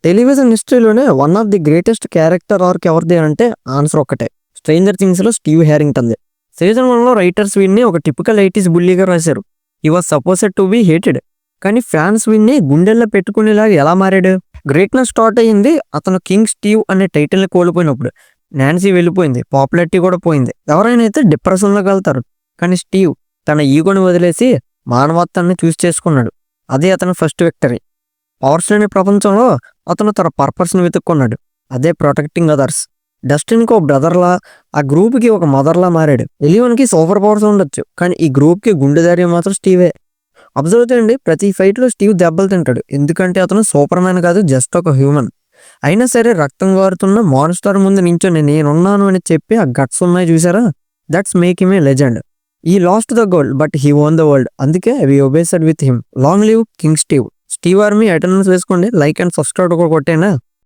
Television హిస్టరీలోనే one of the greatest character arc ఎవరిది అంటే ఆన్సర్ ఒకటే, స్ట్రేంజర్ థింగ్స్లో స్టీవ్ హ్యారింగ్టన్ది. సీజన్ 1లో రైటర్స్ వీడిని ఒక టిపికల్ 80s బుల్లీగా రాశారు. He was supposed to be hated. కానీ ఫ్యాన్స్ వీడిని గుండెల్లో పెట్టుకునేలాగా ఎలా మారాడు? గ్రేట్నెస్ స్టార్ట్ అయ్యింది అతను కింగ్ స్టీవ్ అనే టైటిల్ని కోల్పోయినప్పుడు. నాన్సీ వెళ్ళిపోయింది, పాపులారిటీ కూడా పోయింది, ఎవరైనా అయితే డిప్రెషన్లోకి వెళ్తారు. కానీ స్టీవ్ తన ఈగోని వదిలేసి మానవత్వాన్ని చూస్ చేసుకున్నాడు. అదే అతని ఫస్ట్ విక్టరీ. పవర్స్ లేని ప్రపంచంలో అతను తన పర్పస్ని వెతుక్కున్నాడు, అదే ప్రొటెక్టింగ్ అదర్స్. డస్టిన్కి ఒక బ్రదర్లా, ఆ గ్రూప్కి ఒక మదర్లా మారాడు. ఎలివన్కి సూపర్ పవర్స్ ఉండొచ్చు, కానీ ఈ గ్రూప్కి గుండె మాత్రం స్టీవే. అబ్జర్వ్ చేయండి, ప్రతి ఫైట్లో స్టీవ్ దెబ్బలు తింటాడు, ఎందుకంటే అతను సూపర్ మ్యాన్ కాదు, జస్ట్ ఒక హ్యూమన్. అయినా సరే రక్తం గారుతున్న మాన్స్టర్ ముందు నించొని నేనున్నాను అని చెప్పి ఆ గట్స్ ఉన్నాయి చూసారా, that's make him a legend. He lost the gold but he own the world, అందుకే we obsessed with him. Long live king Steve. Steve army attendance వేసుకోండి, లైక్ అండ్ సబ్స్క్రైబ్ కూడా కొట్టేనా.